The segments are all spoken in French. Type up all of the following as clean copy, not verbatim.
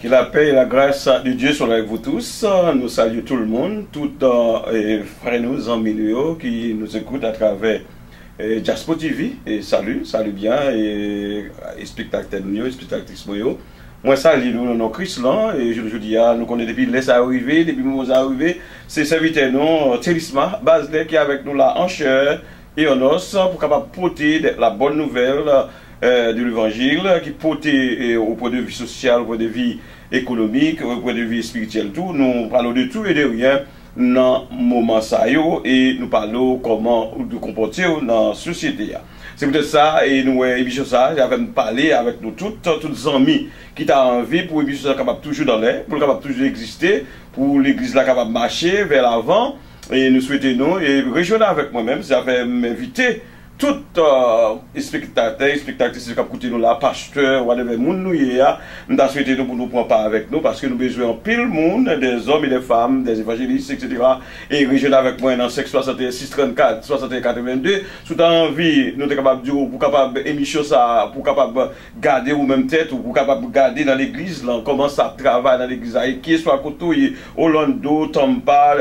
Que la paix et la grâce de Dieu soient avec vous tous. Nous saluons tout le monde, tous les frères nous en milieu qui nous écoutent à travers Jaspo TV. Et salut bien, et spectateurs nous, spectatrices nous. Moi, salue nous dans Christ là, et je dis, nous connaissons depuis laisse arriver, depuis nous arriver, c'est serviteur nous, Télisma, Basley qui est avec nous là en chair et en os pour capable porter la bonne nouvelle de l'évangile, qui porter au point de vue social, au point de vue économique, au point de vue spirituel, tout. Nous parlons de tout et de rien dans le moment ça et nous parlons comment nous comporter dans la société. C'est peut-être ça, et nous, émission ça, j'avais parlé avec nous toutes les amis qui ont envie pour l'émission ça capable toujours dans l'air, pour capable toujours exister, pour l'église là capable marcher vers l'avant, et nous souhaitons nous, et rejoindre avec moi-même, j'avais m'invité tout spectateur, spectatrices qui écoutent nous là, pasteur, whatever, moun nous y a, nous avons souhaité nous pour nous prendre part avec nous, parce que nous besoin en pile monde, des hommes et des femmes, des évangélistes, etc. Et rejoindre avec moi dans 661 634 61 82, tout envie, nous sommes capables de dire, pour capable émission ça, pour capable garder ou même tête, ou pour capable garder dans l'église, là, comment ça travaille dans l'église, et qui soit côtoyé, Orlando, Tampa,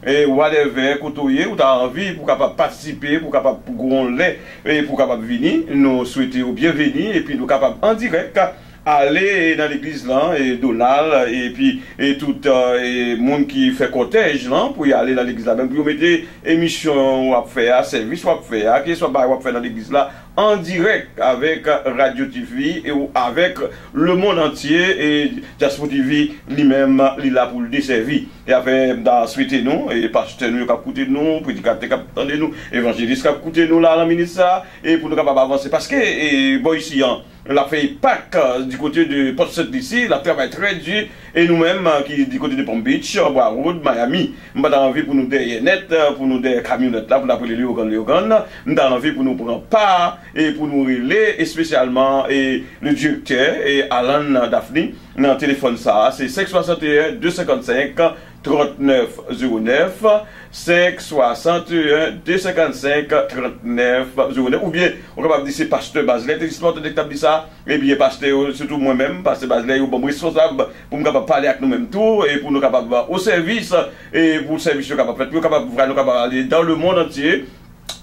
et whatever, côtoyé, ou t'as envie pour capable participer, pour capable et pour capable venir, nous souhaitons bienvenue et puis nous capables en direct aller dans l'église là et Donald et puis et tout le monde qui fait cortège là pour y aller dans l'église là même pour mettre émission à faire service à faire qui soit à faire dans l'église là en direct avec Radio TV et avec le monde entier et Jaspo TV lui-même il est là pour le desservir et avec dans souhaiter nous et pasteur nous qui écouter nous prédicateur qui attendez nous évangéliste qui écouter nous là dans ministère et pour nous capable avancer parce que bon ici la fait Pâques du côté de Port-Saint d'ici, la travail très dur, et nous-mêmes qui du côté de Palm Beach, Road, Miami, nous avons envie pour nous des net, pour nous des camionnettes là, pour nous appeler Léogan, nous avons envie pour nous prendre part et pour nous relayer, et spécialement et le directeur et Alan Daphne, dans le téléphone ça, c'est 561 255 3909 561 255 3909 ou bien on capable dire c'est pasteur Basley Télisma dit ça et bien pasteur surtout moi-même pasteur Basley ou bon responsable pour nous capable parler avec nous-mêmes tout et pour nous capable au service et pour le service capable faire pour capable aller dans le monde entier.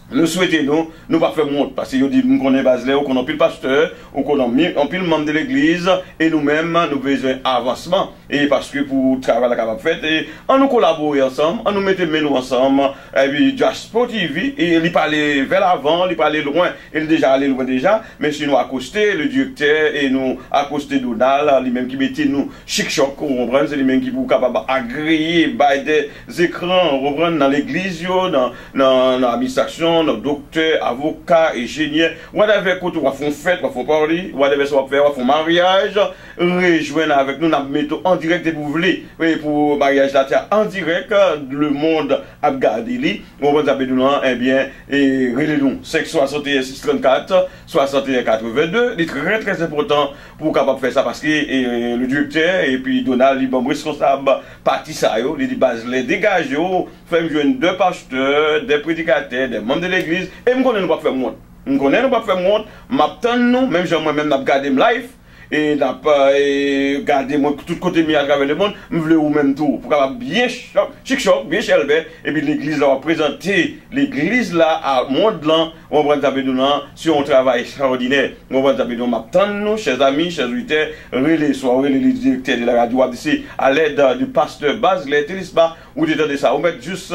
Nous souhaitons nous pas faire montre parce que nous dit nous connaissons Basley ou qu'on a pile pasteur ou qu'on a pile membre de l'église et nous-mêmes nous besoin avancement et parce que pour travailler capable faire et on nous collaborer ensemble on nous mettre nous ensemble et puis Jaspo TV et il parler vers l'avant il parler loin il déjà allé loin déjà mais si nous accoster le directeur et nous accoster Donald lui-même qui mettait nous chic choc on comprend c'est lui-même qui pour capable agréer by des écrans on comprend dans l'église dans l'administration nos docteurs, avocats, ingénieurs, whatever côté on font fête, on font parler, whatever ça va faire, on font mariage, rejoindre avec nous, nous mettons en direct et vous voulez, pour mariage là, en direct, le monde a gardé, on va taper nous eh bien, et relais-nous, 561 634 61 82, c'est très très important pour capable faire ça parce que le directeur et puis Donald, il est responsable, parti ça, il dit Basley, dégage, fait jouer deux pasteurs, des prédicateurs, des membres de l'église, et je connais nous pas faire montre. Je connais nous pas faire montre, m'attend nous, même moi-même, n'a gardé mon life, et n'a pas gardé moi tout côté mis à travers le monde, je voulais ou même tout, pour qu'elle bien chic choc, bien chelbert, et puis l'église là va présenter l'église là à monde là, on va taper nous là, sur un travail extraordinaire, on va taper nous, m'attend nous, chers amis, chers auditeurs, relais, soit relais les directeurs de la radio ABC, à l'aide du pasteur Basley Télisma, ou de ça, on met juste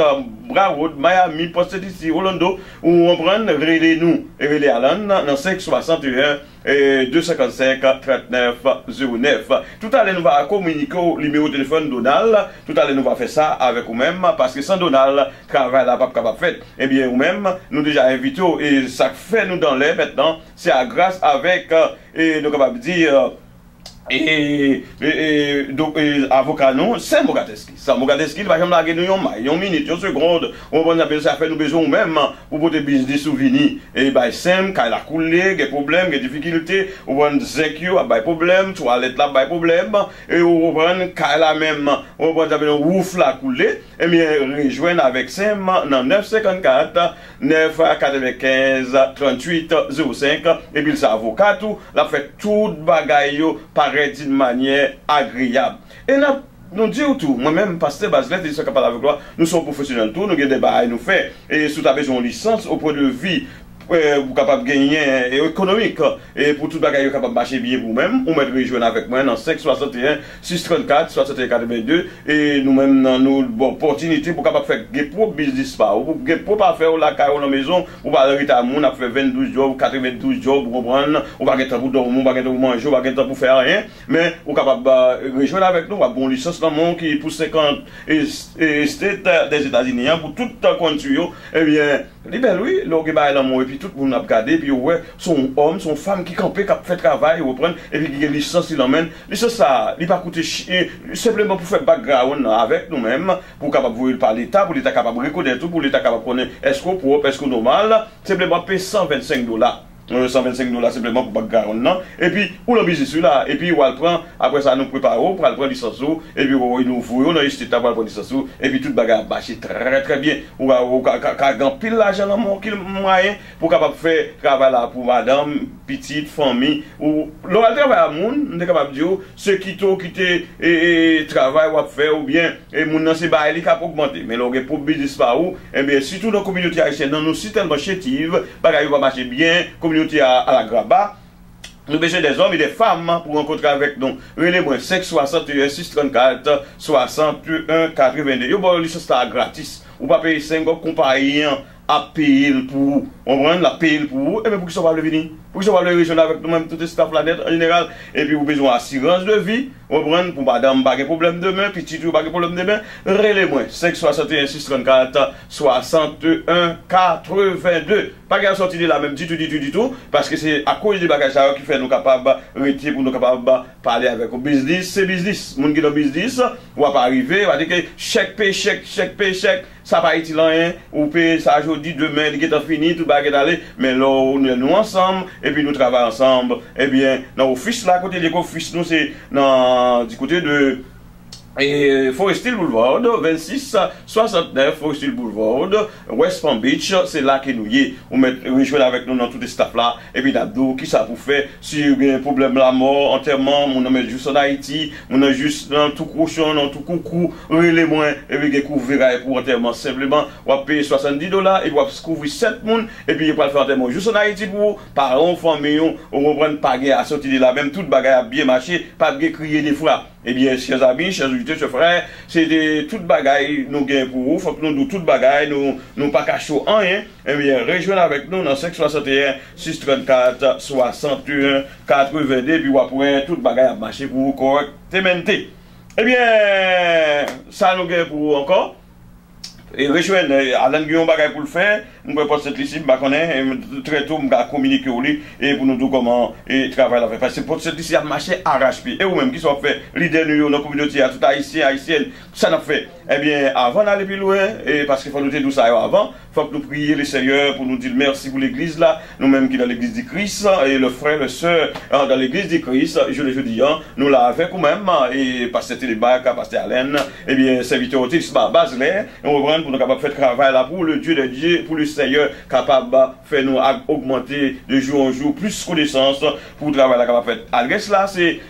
Broward, Miami, Port-Saint ici, Orlando, où on prend relais nous, et relais Alan, dans 561 et 255 3909. Tout à l'heure, nous allons communiquer au numéro de téléphone Donald. Tout à l'heure, nous allons faire ça avec vous-même parce que sans Donald, travail là, pas capable de faire. Eh bien, vous-même, nous déjà invitons et ça fait nous dans l'air maintenant. C'est à grâce avec, et nous capables de dire, donc avocat non c'est Mogateski ça Mogateski il va jamais larguer nous une minute une seconde on va appeler ça fait nous besoin même pour porter des souvenirs et bah simple quand il a coulé des problèmes des difficultés on va zékio a des problèmes toilette là des problèmes et on va quand la même on va appeler ouf là coulé et bien rejoindre avec Sam dans 954 995 38 05 et puis ça avocat tout la fait toute bagaille par paraît d'une manière agréable. Et nous disons tout, moi-même, pasteur Baselet, et ce capable avec toi, nous sommes professionnels tout, nous avons des bails, nous faisons, et sous ta besoin de licence, au point de vue, pour capable gagner économique et pour tout bagage capable marcher bien pour même ou mettre rejoindre avec moi dans 561 634 61 82 et nous même dans nos opportunités pour capable faire des propres business pas ou pour pas faire la caille dans maison ou pas arrêter à mon a fait 22 jobs 92 jobs pour comprendre ou pas temps pour dormir pas temps pour manger pas temps pour faire rien mais ou capable rejoindre avec nous bon licence dans monde qui pour 50 et state des États-Unis pour tout temps continue et bien lui le gars là et puis tout le monde a regardé puis ouais son homme son femme qui campait qui fait travail reprendre et puis qui a licence il emmène licence ça il pas coûter simplement pour faire background avec nous-mêmes pour capable voir par l'état pour l'état capable reconnaître tout pour l'état capable connaître est-ce qu'on propre est-ce qu'on normal simplement payer $125 $125 simplement pour background non et puis ou le business là et puis on le prend après ça nous préparons pour le prendre licence et puis on nous voyons dans l'état pour prendre licence et puis toute bagarre marche très très bien ou quand pile l'argent dans mon moyen pour capable faire travail là pour madame petite famille ou le travail à monde on est capable dire ceux qui t'ont quitté et travail ou faire ou bien et mon dans ces bail il capable augmenter mais le pour business pas où et bien surtout dans la communauté haïtienne dans nos sites tellement chétive bagarre va marcher bien communauté à la Graba. Nous besoin des hommes et des femmes pour rencontrer avec nous. Relais-moi 561 634 61 82. Yo bon licence là gratis. Ou pas payer 5 compagnie à payer pour on prend la payer pour vous et mais pour qui ça va le venir pour qui ça va le région avec nous même tout le staff planète en général et puis vous besoin assurance de vie on prend pour madame pas de problème demain petit tout pas de problème demain relais-moi 561 634 61 82 pas qu'à sortir de la même du tout parce que c'est à cause des bagages qui fait nous capable retirer pour nous capable parler avec au business c'est business monde qui dans business on va pas arriver on va dire que chèque ça pas utile rien ou payer ça aujourd'hui demain il est fini tout baguette aller mais là nous ensemble et puis nous travaillons ensemble et bien dans l'office là côté de l'office nous c'est dans du côté de Forest Hill Boulevard 26 69 Forest Hill Boulevard West Palm Beach c'est là que nous y est on met rejoindre avec nous dans tout le staff là et puis d'abord qui ça pour faire si il y a un problème la mort enterrement on met juste en Haïti on a juste dans tout cochon dans tout coucou les moins et puis couvrir pour enterrement simplement on va payer $70 et on va couvrir 7 moun et puis il va faire enterrement juste en Haïti pour parents famille on reprend pas à sortir de là même toute bagarre bien marché pas de crier des fois. Eh bien, chers amis, chers auditeurs, chers frères, c'est de toute bagaille nous gagnons pour vous. Faut que nous toute bagaille, nous pas cacher rien. Eh bien, rejoignez avec nous dans 561 634 61 82. Puis, après, toute bagaille a marché pour vous correctement. Eh bien, ça nous gagne pour vous encore. Et rejoindre Alain Guillaume bagaille pour le faire, nous pouvons passer cette liste, très tôt, nous communiquer au lit et pour nous dire comment et travailler la parce que pour cette liste, il y a marché arrache-pied. Et vous-même qui sont fait leader de la communauté, tout haïtienne, ça n'a fait. Eh bien, avant d'aller plus loin, et parce qu'il faut nous dire tout ça avant, il faut que nous prions le Seigneur pour nous dire merci pour l'église là, nous-mêmes qui dans l'église du Christ, et le frère, le soeur dans l'église du Christ, je le dis, nous l'avons quand même, et pasteur Télébac, pasteur Alain, eh bien, serviteur Otis Baselet, on reprend pour nous capables de faire travail là pour le Dieu de Dieu, pour le Seigneur, capable de faire nous augmenter de jour en jour, plus connaissance pour le travail là capable de faire. L'adresse là, c'est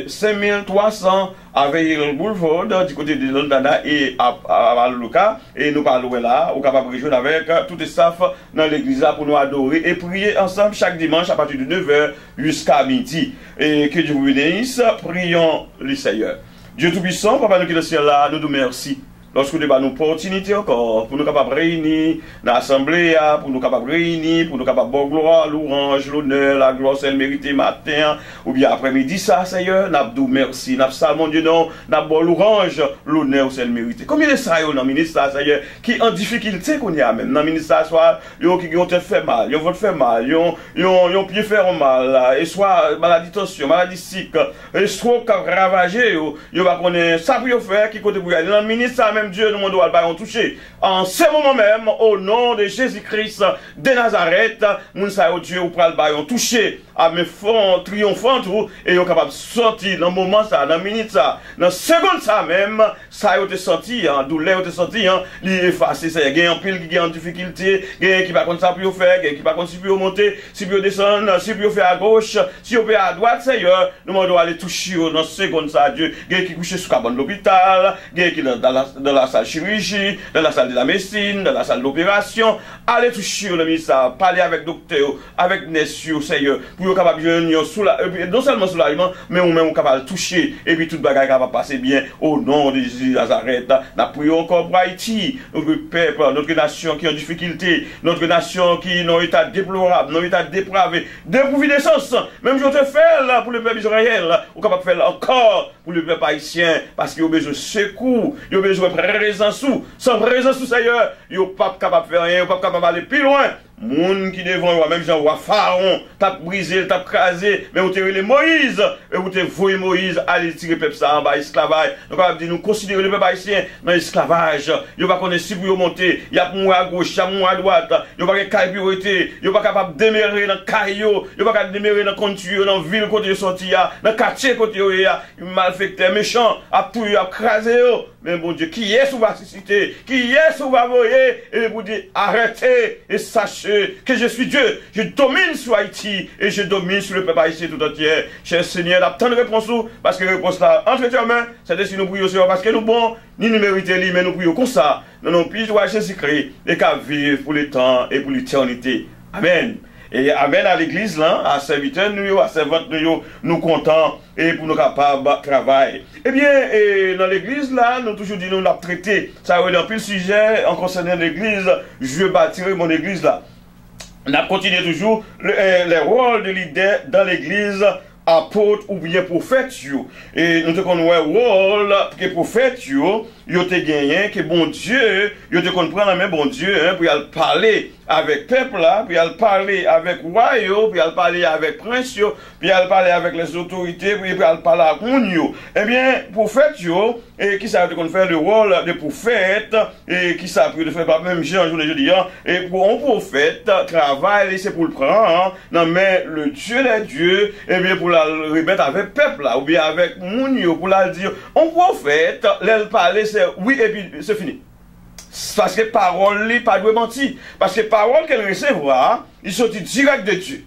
5300 avec le boulevard du côté de Londana et à Luca et nous parlons là, on est capable de rejoindre avec tout le staff dans l'église là pour nous adorer et prier ensemble chaque dimanche à partir de 9h jusqu'à midi. Et que Dieu vous bénisse, prions le Seigneur. Dieu Tout-Puissant, Papa nous qui est dans le ciel là, nous nous remercions. Lorsque nous avons une opportunité encore pour nous capables réunir dans l'assemblée, pour nous capables réunir, pour nous capables de gloire, l'orange, l'honneur, la gloire, c'est le mérité matin, ou bien après-midi, ça, Seigneur, nous merci, nous ça, mon Dieu, non, nous l'orange, l'honneur, c'est le mérité. Combien de ça, dans le ministère, Seigneur, qui en difficulté qu'on y a même, dans le ministère, soit, qui ont fait mal, ils ont fait mal, ils ont pied faire mal, et soit maladie tension, maladie sick, et stroke ravagé, ils vont connaître ça pour faire, qui côté pour aller dans le ministère, même même Dieu, nous demandons à le toucher. En ce moment même, au nom de Jésus-Christ de Nazareth, nous savons Dieu, ou pral le toucher à mes fonds triomphantes, et on capable de sortir dans le moment ça, dans la minute ça, dans la seconde ça même, ça a été sorti, douleur a été sorti, l'effacer, ça y a un pile qui est en difficulté, qui va contre ça pour faire, qui va contre si pour monter, si pour descendre, si pour faire à gauche, si on peut à droite, Seigneur, nous devons aller toucher dans la seconde ça, Dieu, qui couche sur le l'hôpital, qui est dans la salle chirurgie, dans la salle de la médecine, dans la salle d'opération, aller toucher le ministère, parler avec le docteur, avec Nessio, Seigneur, pour être capable de non seulement soulagement, mais on même capable de toucher, et puis toute bagaille va passer bien au nom de Jésus de Nazareth. Nous prions encore pour Haïti, notre peuple, notre nation qui est en difficulté, notre nation qui est dans un état déplorable, dans un état dépravé, dépourvu d'essence. Même je te fais là pour le peuple Israël, on est capable de faire encore pour le peuple haïtien, parce qu'il y a besoin de secours, il y a besoin de présence, sans présence, Seigneur, il n'y a pas capable de faire rien, il n'y a pas capable d'aller plus loin. Moun qui devant, même Jean roi Pharaon, t'as brisé, t'as crasé, mais vous t'avez Moïse, et vous t'avez voué Moïse, allez tirer le peuple ça en bas, esclavage. Donc, on va dire, nous considérons le peuple haïtien dans l'esclavage. Il n'y a pas connaître si vous monter, il y a pour à gauche, il y a pour à droite, il n'y a pas de carburité, il n'y a pas capable de démérer dans le caillou, il n'y a pas capable de démérer dans le continu, dans la ville côté de sorti, dans le quartier côté de malfecté, méchant, à tout, à craser. Mais bon Dieu, qui est sous va susciter, qui est sous va voyer, et vous dire, arrêtez et sachez que je suis Dieu, je domine sur Haïti, et je domine sur le peuple haïtien tout entier. Cher Seigneur, il y a tant de réponses, parce que réponse là, entre tes mains, c'est si nous prions Seigneur, parce que nous bon, ni nous méritons, mais nous prions comme ça, nous nous prions à Jésus-Christ, et qu'à vivre pour le temps et pour l'éternité. Amen. Et amen à l'église, là, à serviteurs, nous, à servantes, nous comptons, et pour nous capables de travailler. Eh bien, dans l'église, là, nous toujours dit, nous l'avons traité, ça a dans plus le sujet, en concernant l'église, je bâtirai mon église, là. On a continué toujours les rôles de leader dans l'église, apôtre ou bien prophète. Et nous avons un rôle que prophète, il a gagné, que bon Dieu, il a comprendre la même bon Dieu, pour aller parler avec peuple là, puis aller parler avec royaume, puis aller parler avec prince, puis aller parler avec les autorités, puis aller parler avec moun. Eh bien, prophète, et qui ça qu'on faire le rôle de prophète, et qui ça peut faire pas même Jean, je dis, et pour un prophète, travail, c'est pour le prendre, non mais le Dieu des dieux, et bien pour la remettre avec peuple là, ou bien avec moun, pour la dire, un prophète, l'elle parler, c'est oui, et puis c'est fini. Parce que parole n'est pas de mentir. Parce que parole qu'elle recevra, il sortit direct de Dieu.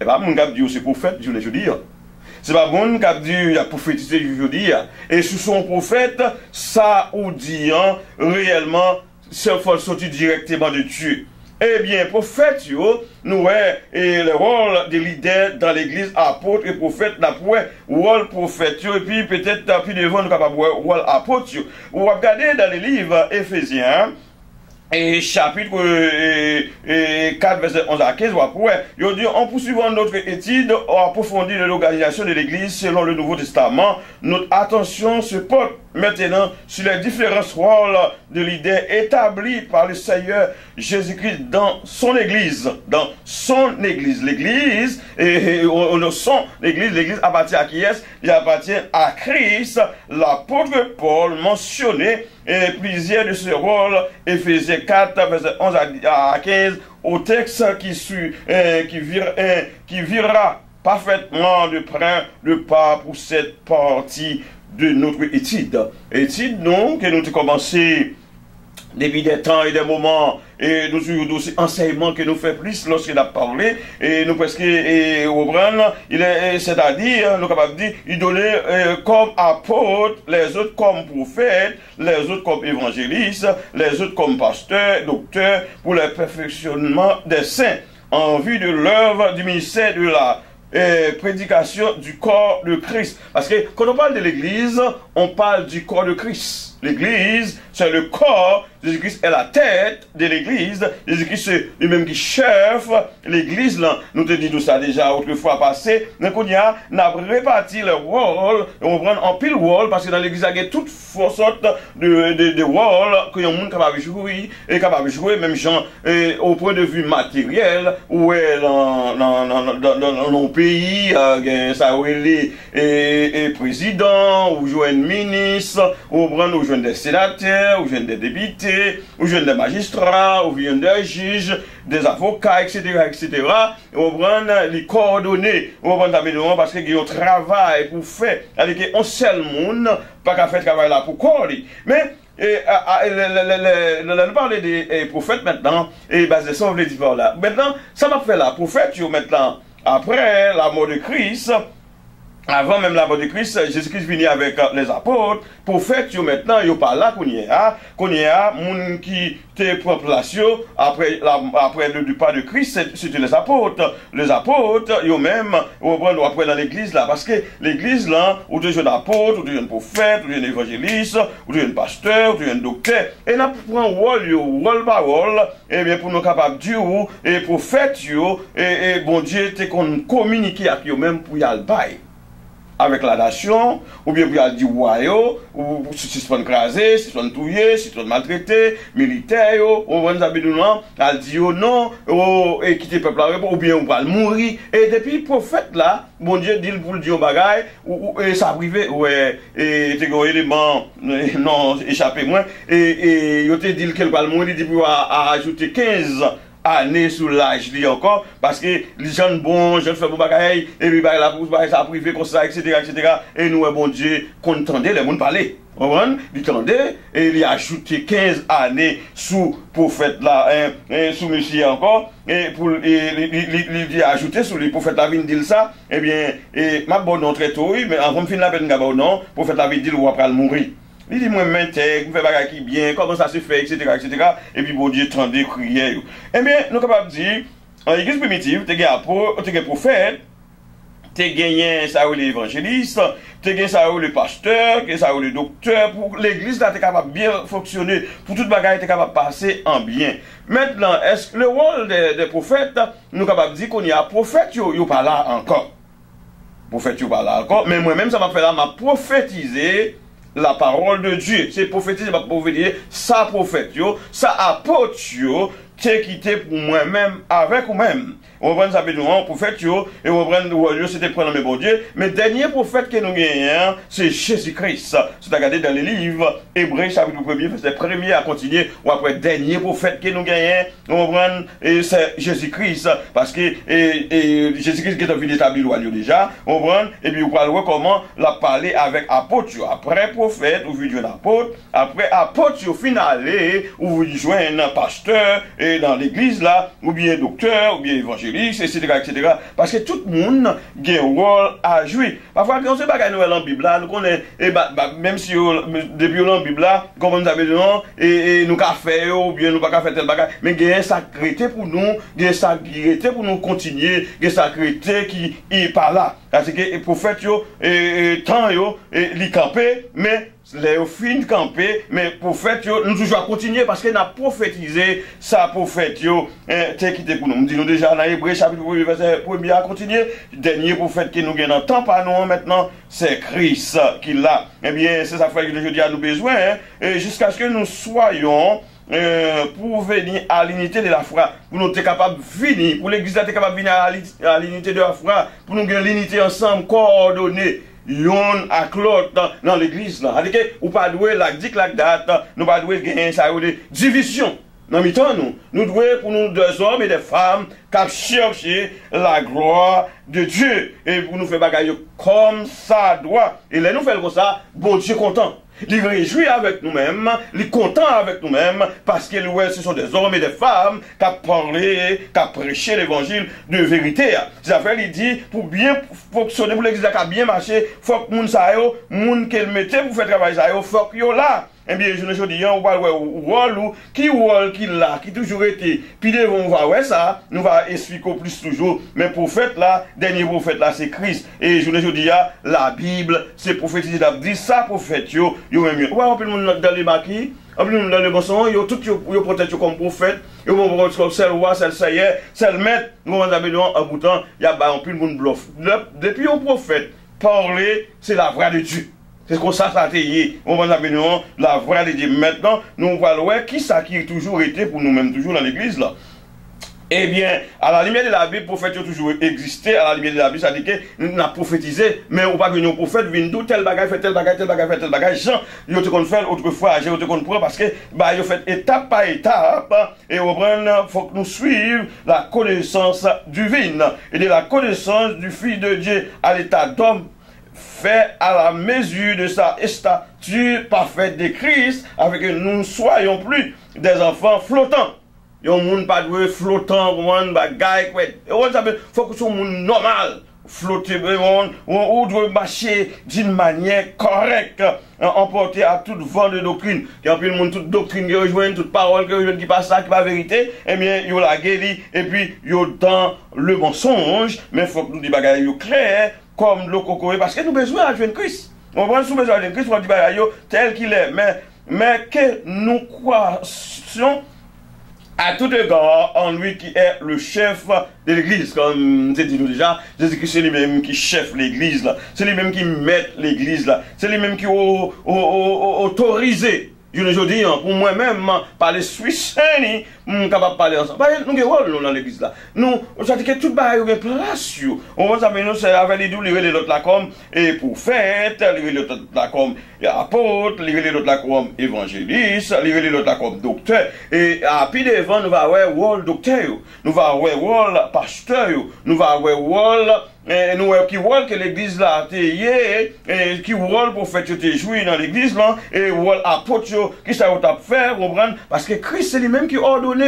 Et pas mon qui dit c'est prophète, je dis. C'est pas mon qui dit il y a prophétisé, je dis. Et sous son prophète, ça ou dit réellement, c'est faut sortir directement de Dieu. Eh bien, prophète, nous et le rôle des leaders dans l'église, apôtre et prophète, n'a pas rôle prophète, et puis peut-être plus devant nous capable rôle apôtre. Vous regardez dans les livres Éphésiens, et chapitre 4, verset 11 à 15, il dit, en poursuivant notre étude, on approfondit l'organisation de l'église selon le Nouveau Testament. Notre attention se porte maintenant sur les différents rôles de leaders établis par le Seigneur Jésus-Christ dans son église. Dans son église. L'église, l'église appartient à qui est-ce? Il appartient à Christ, l'apôtre Paul mentionné, et plusieurs de ce rôle, Éphésiens 4, verset 11 à 15, au texte qui virera parfaitement de pas pour cette partie de notre étude. Étude, non, que nous avons commencé depuis des temps et des moments, et nous avons aussi enseignement que nous fait plus lorsqu'il a parlé, et nous presque, c'est-à-dire, nous capables de dire, il donnait comme apôtres, les autres comme prophètes, les autres comme évangélistes, les autres comme pasteurs, docteurs, pour le perfectionnement des saints, en vue de l'œuvre du ministère de la prédication du corps de Christ. Parce que quand on parle de l'église, on parle du corps de Christ. L'église, c'est le corps. Jésus-Christ est la tête de l'église. Jésus-Christ, c'est lui-même qui chef l'église. Nous te disons ça déjà autrefois passé. Mais qu'on y a, on a réparti le rôle. On prend en pile rôle parce que dans l'église, il y a toutes sortes de rôles que les gens capable de jouer et capable de jouer, même gens au point de vue matériel, où est dans nos pays, ça où est président, ou jouer un ministre, ou prendre jeunes des sénateurs, ou jeunes des députés, ou jeunes des magistrats, ou jeunes des juges, des avocats, etc., etc. On prend les coordonnées, on prend la parce qu'il y a un travail pour faire, avec un seul monde, pas qu'à faire travail là pour coordonner. Mais, nous parlons des prophètes maintenant, et basé sur les différents là. Maintenant, ça m'a fait la prophète, maintenant, après la mort de Christ, avant même la mort de Christ, Jésus-Christ venu avec les apôtres, prophètes, maintenant, ils pas là qu'on y a, moun qui te prend place, après le départ de Christ, c'était les apôtres, ils même, après dans l'église là, parce que l'église là, où tu es un apôtre, où tu es un prophète, où tu es un évangéliste, où tu es un pasteur, où tu es un docteur, et nous prenons rôle par rôle, et bien pour nous capables de dire, et prophètes, et bon Dieu, t'es qu'on communique avec eux même pour y aller bail. Avec la nation, ou bien pour aller dire royaux, ou si se sont crasés, si se sont tués, si se sont maltraités, militaires, ou on va dire non, et quitter le peuple, ou bien on va mourir. Et depuis le prophète là, bon Dieu dit pour le dire bagaille, et ça privé, ouais, et t'es un élément, non, échappé moins, et il te dit qu'il va mourir, il dit pour ajouter 15 années sous l'âge li encore parce que les jeunes bons jeunes font bon bagaille et puis la pour ça privé comme ça etc et nous bon Dieu contendait les monde parler il tendait et il a ajouté 15 années sous prophète là sous monsieur encore et pour il a ajouté sous les prophètes là vient dire ça et bien et m'a bon non très tôt mais avant de finir la peine gaba non prophète là vient dire ou après mourir. Il dit, moi, m'intègre, vous faites bagaille qui bien, comment ça se fait, etc., etc. Et puis, bon Dieu, tendez, crier. Eh bien, nous sommes capables de dire, en l'église primitive, tu as un prophète, tu as gagné ça ou l'évangéliste, tu as gagné ça ou le pasteur, tu as ça ou le docteur. Pour l'église, là, tu es capable de bien fonctionner. Pour toute bagaille, tu es capable de passer en bien. Maintenant, est-ce que le rôle des prophètes, nous sommes capables de dire qu'on y a prophète, il n'y a pas là encore. Prophète, il n'y a pas là encore. Mais moi-même, ça m'a fait là, m'a prophétisé la parole de Dieu. C'est prophétiser, pas prophétiser, ça prophète, ça apôtre, t'es quitté pour moi-même, avec vous-même. On prend ça, on prophète, et on prend le c'était prendre mes bon Dieu. Mais le dernier prophète que nous gagnons, c'est Jésus-Christ. C'est à regarder dans les livres, Hébreux, chapitre 1er, verset 1er à continuer, ou après, dernier prophète que nous gagnons, on prend, c'est Jésus-Christ. Parce que, Jésus-Christ qui est venu établir loi déjà, on prend, et puis, on va voir comment la parler avec apôtre. Après prophète, ou vu un apôtre, après apôtre, au final, ou vous joignez un pasteur, et dans l'église là, ou bien docteur, ou bien évangéliste, etc., etc. Parce que tout le monde a un rôle à jouer. Parfois, quand on sait pas qu'il y a une Bible là, nous connaissons, même si depuis la Bible là, comme nous avons dit non, et nous avons fait, ou bien nous n'avons pas fait tel bagage, mais il y a un sacré pour nous, il y a un sacré pour nous continuer, il y a un sacré qui est par là. Parce que les prophètes, tant, ils campent, mais les fins de camper, mais prophètes, nous toujours continuer parce qu'il a prophétisé sa prophète, t'es quitté pour nous. Nous disons déjà dans Hébreux chapitre 1, verset 1er à continuer. Le dernier prophète qui nous gagne dans le temps par nous maintenant, c'est Christ qui l'a. Eh bien, c'est ça que je dis à nous besoin, jusqu'à ce que nous soyons pour venir à l'unité de la foi, pour nous être capables de venir, pour l'église être capable de venir à l'unité de la foi, pour nous gagner l'unité ensemble, coordonnée. Yon à l'autre dans l'église là. C'est-à-dire ou pas doué la dit la date, nous pas doué gagner ça ou des divisions. Dans mi-temps nous devons pour nous deux hommes et des femmes qui chercher la gloire de Dieu et pour nous faire bagaille comme ça doit. Et là nous faisons comme ça, bon Dieu content. Il réjouit avec nous-mêmes, il est content avec nous-mêmes, parce que ce sont des hommes et des femmes qui ont parlé, qui ont prêché l'évangile de vérité. Ça fait, il dit, pour bien fonctionner, pour l'église qui a bien marché, il faut que les gens, les qu'elle mettait pour faire travail, il faut qu'ils soient là. Eh bien, je ne dis pas, on va voir qui là, qui toujours été, puis on va voir ça, nous va expliquer plus toujours, mais prophète là, dernier prophète là, c'est Christ, et je ne dis pas, la Bible, c'est prophétisé, dit ça, prophète, yo même mieux. Ouais, on peut le monde dans les maquis, on peut le monde dans les bons yo tout yo peut-être comme prophète, yo mon comme c'est le roi, c'est le seigneur, c'est le maître, nous on a besoin en bouton, il y a on peut le monde bluff. Depuis un prophète, parler, c'est la voix de Dieu. C'est comme ça, ça a été, on va appeler la voix de Dieu. Maintenant, nous allons voir qui ça qui a toujours été pour nous-mêmes, toujours dans l'église là. Eh bien, à la lumière de la Bible, le prophète a toujours existé. À la lumière de la Bible, ça dit que nous avons prophétisé, mais on pas que nos prophètes viennent d'où tel bagage, fait tel bagage, tel bagage, fait tel bagage. Jean, ils ont fait autrefois, j'ai ont prendre parce que, ils ont fait étape par étape, et au il faut que nous suivions la connaissance divine, et de la connaissance du Fils de Dieu à l'état d'homme, fait à la mesure de sa stature parfaite de Christ, avec que nous ne soyons plus des enfants flottants. Yon moun pas doué flottant, moun bagay, faut que ce soit moun normal, flotter, ou doit marcher d'une manière correcte, emporter à toute vent de doctrine. Il y a plus de monde, toute doctrine qui rejoint, toute parole qui rejoint, qui passe ça, qui pas vérité, eh bien, yon la guéri, et puis, yon dans le mensonge, mais il faut que nous disions bagay yon clair, comme le coco, parce que nous besoin de Christ. On prend sous besoin de Christ, on dit bagay yon tel qu'il est, mais que nous croyons à tout égard en lui qui est le chef de l'église, comme c'est dit nous déjà, Jésus-Christ c'est lui-même qui chef l'église là, c'est lui-même qui met l'église là, c'est lui-même qui autorisé. Je ne dis pour moi-même, par les Suisses, je suis capable de parler ensemble. Nous avons un rôle dans l'église là. Nous, ça dit que tout le monde est place. On va savoir, nous, c'est avec les deux, les autres là comme prophète, les autres là comme apôtre, les autres là comme évangéliste, les autres là comme docteur. Et à puis devant, nous allons avoir un rôle docteur, nous allons avoir un rôle pasteur, nous allons avoir un rôle. Et nous qui rôle que l'église là et qui rôle pour faire te jouer dans l'église là et rôle apôtre qui ça t'a faire comprendre parce que Christ c'est lui-même qui ordonne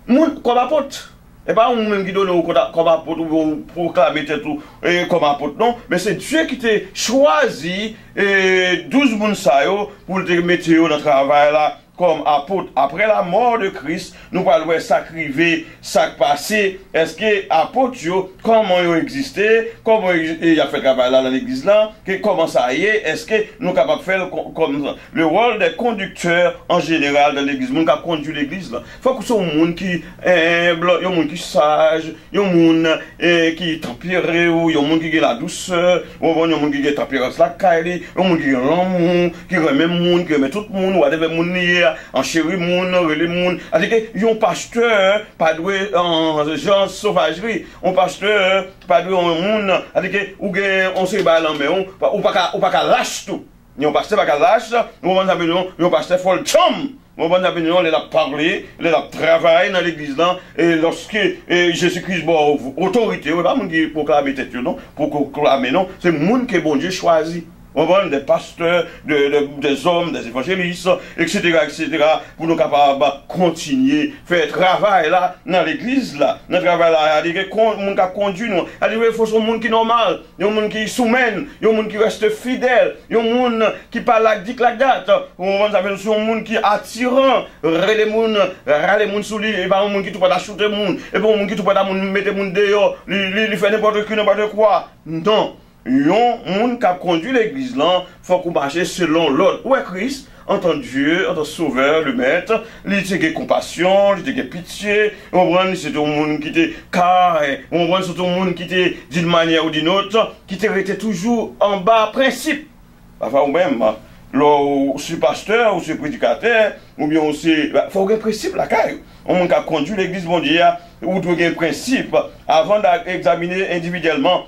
monde comme apôtre et pas on même qui donne comme apôtre ou proclamer tout comme apôtre non mais c'est Dieu qui t'a choisi 12 moun sa yo pour te mettre dans le travail là comme apôtre, après la mort de Christ, nous parlons sacrifier, sac passé. Est-ce que apôtre, comment ils ont existé, comment il a fait le travail là dans l'église là, comment ça y est, est-ce que nous sommes capables de faire comme ça? Le rôle des conducteurs en général dans l'église, nous avons conduit l'église là. Il faut que ce soit un monde qui est humble, un monde qui est sage, un monde qui est tempéré, un monde qui a la douceur, un monde qui a tempérance la caille, un monde qui est l'amour, qui remet le monde, qui remet tout le monde, whatever monde en chéri moun, relé moun. C'est-à-dire que yon pasteur, pas doué en genre sauvagerie. Un pasteur, pas doué en moun. C'est-à-dire que ou gen on se bat mais ou pas qu'à lâche tout. Yon pasteur pas qu'à lâche, yon pasteur faut le chum. Mon bon ami, on a parlé, on a travaillé dans l'église là, et lorsque Jésus-Christ bon autorité, on va pas moun qui proclamer tête non, pour proclamer non, c'est moun que bon Dieu choisit. On va des pasteurs, des hommes, des évangélistes, etc., pour nous capables de continuer, faire travail là, dans l'église là, dans le travail là, il y a des gens qui conduisent nous, il faut un monde qui est normal, il y a un monde qui est soumène, il y a un monde qui reste fidèle, il y a un monde qui parle la dit la date, on va savoir un monde qui est attirant, râler les gens sous lui, et pas un monde qui tout pas d'acheter le monde, et pas un monde qui tout pas mettre le monde dehors, lui fait n'importe quoi. Non. Yon moun qui a conduit l'église là, faut qu'on marche selon l'ordre. Où est Christ? En tant que Dieu, en tant que sauveur, le maître, il a compassion, il a pitié, on voit c'est un monde qui était carré, on voit c'est un monde qui était d'une manière ou d'une autre, qui était toujours en bas principe. Enfin, ou même, là, si pasteur ou si prédicateur, ou bien aussi, il faut avoir un principe là, car on a conduit l'église mondiale, ou doit avoir un principe avant d'examiner individuellement.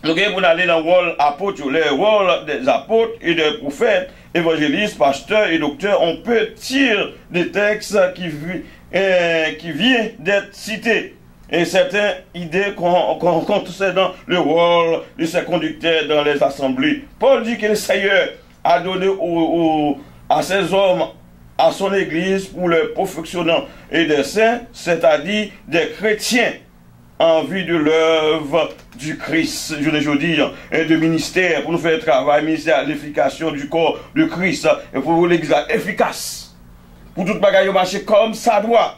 Nous avons aller dans le rôle apôtre, le rôle des apôtres et des prophètes, évangélistes, pasteurs et docteurs. On peut tirer des textes qui viennent d'être cités. Et certaines idées concernant le rôle de ces conducteurs dans les assemblées. Paul dit que le Seigneur a donné à ces hommes, à son église, pour le perfectionnant et des saints, c'est-à-dire des chrétiens, en vue de l'œuvre du Christ, je le dis, et de ministère, pour nous faire travail, ministère, l'efficacité du corps de Christ, et pour l'église efficace. Pour tout bagaille marcher comme ça doit.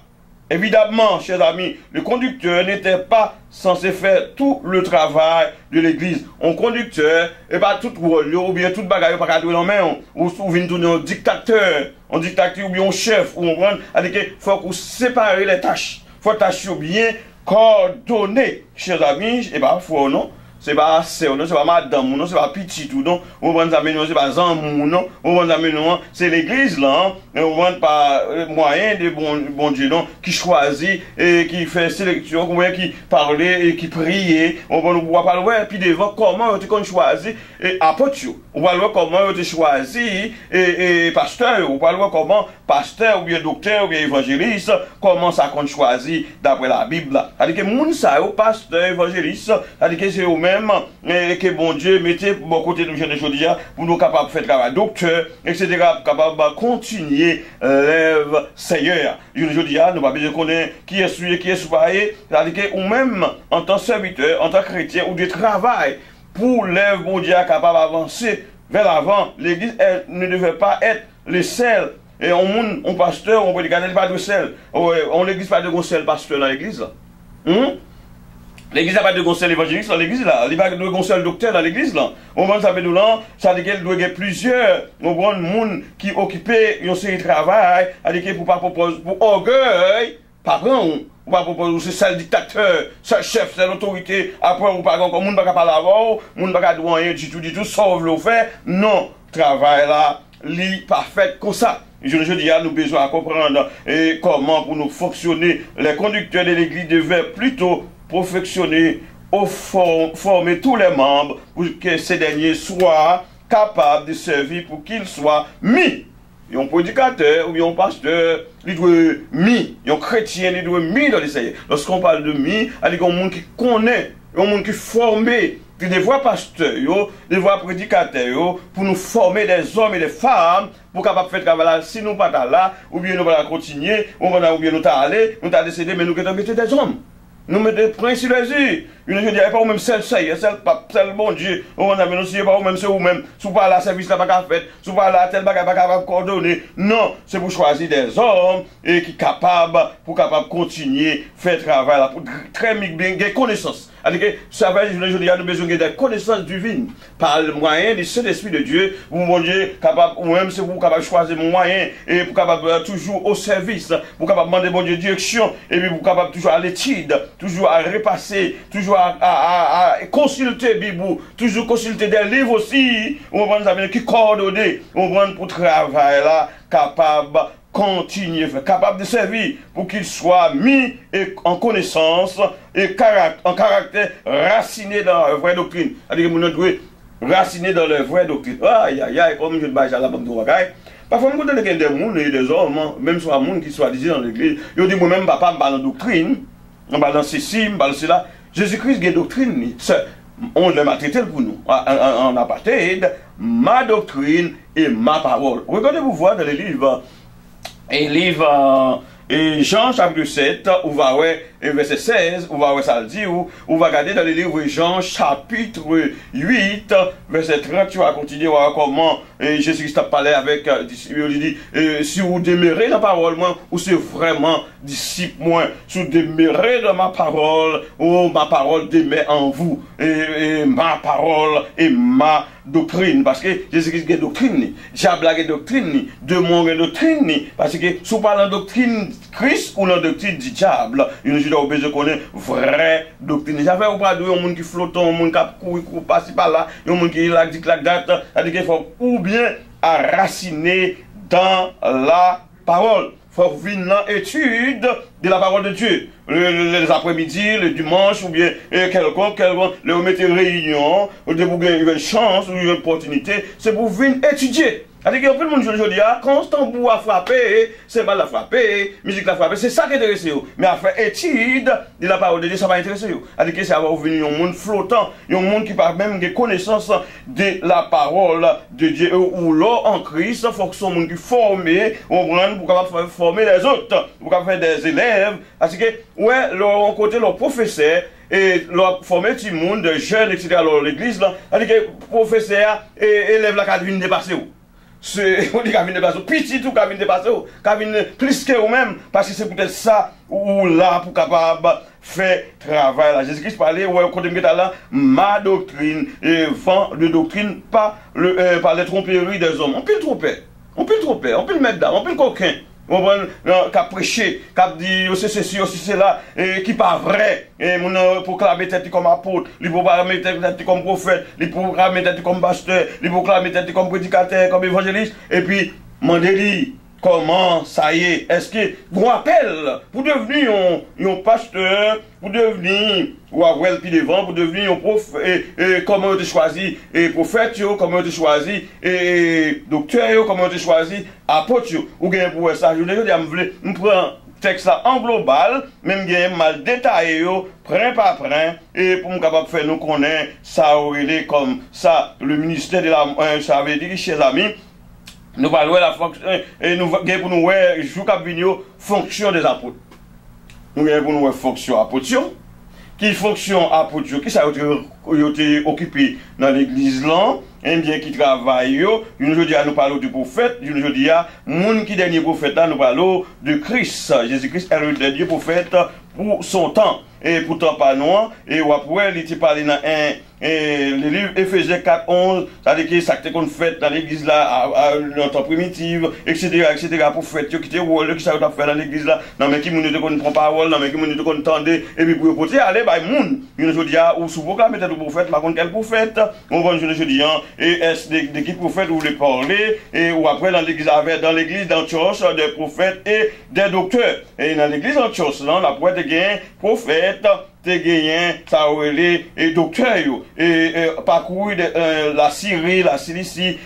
Évidemment, chers amis, le conducteur n'était pas censé faire tout le travail de l'église. Un conducteur, et pas tout rôle, ou bien tout bagaille pas cadrer en main, ou vient tourner un dictateur, ou bien un chef, ou on prend, il faut qu'on sépare les tâches. Il faut tâcher bien coordonné, chers amis, et parfois non, c'est pas sœur, non, c'est pas madame, non, c'est pas petit tout, non, on prend ça, mais non, c'est pas zamou, non, on prend ça, mais non, c'est l'église, là, on prend pas moyen de bon Dieu, non, qui choisit et qui fait sélection, qui parle et qui prie, on va parler, puis devant comment on te choisi, et apôtre, on va voir comment on te choisi, et pasteur, on va voir comment pasteur, ou bien docteur, ou bien évangéliste, comment ça qu'on choisit d'après la Bible. C'est-à-dire que moun ça, pasteur, évangéliste, c'est-à-dire que c'est eux-mêmes, que bon Dieu mettez bon côté de jeunes choses pour nous capables de faire travail docteur, etc., capable de continuer l'œuvre Seigneur. Je dis, nous pas besoin de connaître qui est souillé, qui est soupayé, c'est-à-dire que ou-même, en tant que serviteur, en tant que chrétien, ou de travail, pour l'œuvre bon Dieu capable d'avancer vers l'avant, l'église ne devait pas être le sel. Et on pasteur, on peut dire pas de sel. On l'église pas de sel pasteur dans l'église là. L'église n'a pas de conseil évangéliste dans l'église là. Il n'y a pas de conseil docteur dans l'église là. On va savoir là, ça veut dire qu'il doit y avoir plusieurs monde qui occupent un série de travail, c'est-à-dire pour pas proposer pour orgueil, pas prendre, ou pas proposer c'est le dictateur, c'est le chef, c'est l'autorité, après ou pas encore monde pas parler avant, monde pas rien du tout, sauf le fait. Non, travail là, li parfait comme ça. Je dis à nous besoin de comprendre comment pour nous fonctionner, les conducteurs de l'église devaient plutôt perfectionner ou former tous les membres pour que ces derniers soient capables de servir pour qu'ils soient mis. Un prédicateur ou bien un pasteur, il doit mis, un chrétien, il doit mis dans les Seigneurs. Lorsqu'on parle de mis, il y a un monde qui connaît, un monde qui est formé. Des voix pasteurs, des voix prédicateurs, pour nous former des hommes et des femmes, pour capable faire travail. Si nous pas là, ou bien nous allons continuer, ou bien nous aller, nous allons décéder, mais nous allons mettre des hommes. Nous mettons des princes sur les yeux. Je ne dirais pas ou même celle bon Dieu. On a même aussi pas ou même c'est ou même. Si vous pas là, service là pas fait. Si vous pas là, tel bagage pas capable coordonner. Non, c'est pour choisir des hommes et qui capables pour capable continuer faire travail là pour très bien des connaissances. C'est-à-dire que ça veut dire que nous avons besoin de connaissances divines par le moyen du Saint-Esprit de Dieu. Vous mon Dieu capable ou même c'est vous capable choisir mon moyen et pour capable toujours au service, pour capable demander mon Dieu direction et puis pour capable toujours à l'étude, toujours à repasser, toujours à consulter Bible, toujours consulter des livres aussi, on va nous qui coordonner, on va pour travailler là, capable continuer, capable de servir pour qu'il soit mis en connaissance et en caractère raciné dans la vraie doctrine. C'est-à-dire que nous devons raciner dans la vraie doctrine. Aïe, aïe, aïe, comme je ne sais pas, la banque de Wagaï. Parfois, nous avons des gens et des hommes, même soit des gens qui soient disent dans l'église, ils disent moi-même, papa, je parle de doctrine, je parle de ceci, je parle de cela. Jésus-Christ a une doctrine, on l'a traité pour nous. En apartheid, ma doctrine et ma parole. Regardez-vous voir dans les livres. Et Jean chapitre 7, on va voir verset 16, on va voir ça le dit, on va regarder dans le livre Jean chapitre 8, verset 30, tu vas continuer à voir comment Jésus-Christ a parlé avec disciples, il dit, si vous demeurez dans la parole, moi, ou c'est vraiment disciple, moi, si vous demeurez dans ma parole, ou ma parole demeure en vous, et ma parole et ma doctrine, parce que Jésus-Christ a une doctrine, Diable a une doctrine, Démon a une doctrine, parce que si vous parlez de doctrine Christ ou la doctrine du diable, il nous a besoin de connaître vraie doctrine. J'avais ou pas de monde qui flotte, un monde qui passe par là, un monde qui la dit la date, c'est-à-dire qu'il faut ou bien raciner dans la parole. Il faut venir dans l'étude de la parole de Dieu. Les après-midi, le dimanche, ou bien quelconque, le mettre une réunion, ou de vous gagner une chance, ou une opportunité, c'est pour venir étudier. C'est-à-dire qu'il y a plein de monde aujourd'hui, quand ce tambour a frappé, c'est mal a frappé, musique a frappé, c'est ça qui intéresse. Mais à faire étude de la parole de Dieu, ça va intéresser. C'est-à-dire que ça va venir un monde flottant, un monde qui parle même de connaissance de la parole de Dieu. Ou là, en Christ, il faut que ce soit un monde qui formé, pour capable former les autres, pour capable faire des élèves. Parce que, ouais, leur côté, leur professeur, et leur former tout le monde, de jeunes, etc., l'église, c'est-à-dire que le professeur et élève la cabine dépassé. On dit cabine dépassé, petit tout cabine dépassé, cabine plus que vous-même, parce que c'est peut-être ça ou là pour capable faire travail. Là, Jésus-Christ parlait, ouais, quand il là, ma doctrine, et vent de doctrine, pas par les tromperies des hommes. On peut le tromper, on peut le mettre là, on peut le coquin. on qui a prêché, qui a dit, c'est ceci, c'est là, et qui pas vrai, et mon proclamer tête comme apôtre, il proclamer tête comme prophète, il proclamer tête comme pasteur, il proclamer tête comme prédicateur, comme évangéliste, et puis, mandeli, comment ça y est que vous rappelez pour devenir un pasteur, pour devenir ou avoir puis devant, pour devenir un prophète, comment vous avez choisi et prophète, comment vous avez choisi et docteur, comment vous avez choisi apôtre, ou bien pour ça, je prends texte là en global, même bien mal détaillé, point par point, et pour nous capable faire nous connaître ça comme ça le ministère de la ça veut dire chers amis. Nous parlons de la fonction, et nous avons pour nous voir, fonction des apôtres. Nous avons pour nous voir fonction apôtre, qui fonction apôtre, qui ça a été occupé dans l'église là, et bien qui travaille, nous nous parlons du prophète, nous monde qui dernier prophète là, nous parlons de Christ. Jésus-Christ est le dernier prophète pour son temps, et pourtant pas non, et après, il était parlé dans le livre Éphésiens 4:11, c'est-à-dire que ça qu'on fait dans l'église là, dans temps primitif, etc., pour faire qui était rôle, qui ça a fait dans l'église là, non mais qui moun ne connaît pas parole, non mais qui moun ne connaît entendre, et puis pour porter aller by moun, je dis ou sous proclamer le prophète, par contre quel prophète, on va je dis et est-ce de qui prophète vous voulez parler, et ou après dans l'église dans le church des prophètes et des docteurs, et dans l'église en church là, on a pour être gain prophète, te gagné, ça aurait et docteur, et parcourir la Syrie, la Cilicie,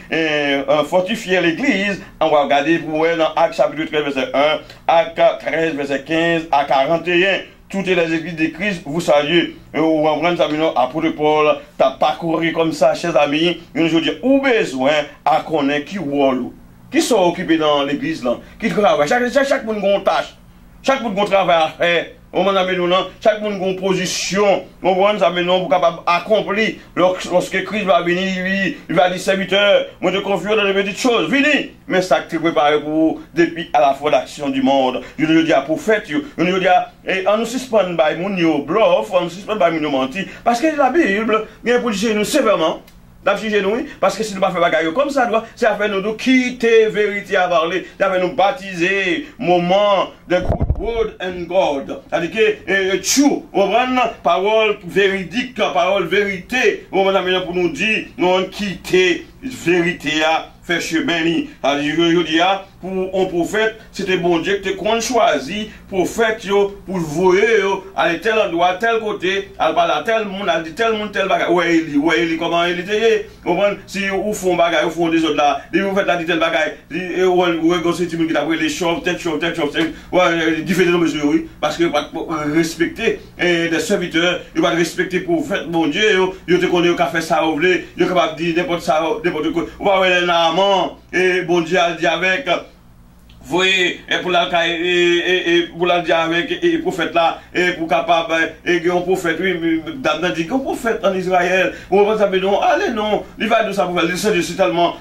fortifier l'église, on va regarder pour dans Actes chapitre 13, verset 1, Actes 13, verset 15 à 41. Toutes les églises de Christ, vous saluez. Ou en prendre ça, apôtre Paul, t'as parcouru comme ça, chers amis. Je dis, ou besoin à connaître qui rôle, qui sont occupés dans l'église là, qui travaillent. Chaque monde a une tâche, chaque monde a un travail à faire. On m'a amené nous, chaque monde a une position. On va nous amener pour capable accomplir. Lorsque Christ va venir, il va dire serviteur, moi je confie dans les petites choses. Venez. Mais ça que tu préparé pour depuis à la fondation du monde. Je veux dire prophète, je veux dire, et on nous suspend by mon bluff, on nous suspend by mon menti. Parce que la Bible, vient pour dire nous sévèrement. Parce que si nous ne faisons pas bagaille comme ça, c'est à faire nous quitter la vérité à parler, c'est à faire nous baptiser, moment de good word and God. C'est-à-dire que, true, on prend parole véridique, parole vérité, on va pour nous dire, nous quitter la vérité à faire chemin. C'est-à-dire, je dis, pour un prophète, c'était bon Dieu que tu as choisi, prophète, pour voyer, aller tel endroit, tel côté, aller parler à tel monde, aller tel monde, tel bagage. Ouais, il comment il était. Si vous font bagage, vous font des autres là, vous faites là, tel bagage, vous regardez qui t'a pris les chauves, telle chose, différentes mesures, oui, parce que vous respecter des serviteurs, vous va respecter pour faire bon Dieu, vous te connaissez, vous fait ça, vous voulez, vous êtes capable de dire n'importe ça, n'importe quoi. Vous va avoir un amant, et bon Dieu a dit avec. Voyez, et pour la dire avec et prophète là, et pour capable, et un prophète, oui, dans dit qu'un prophète en Israël, on va dire non, allez non, il va de ça pour faire, je suis tellement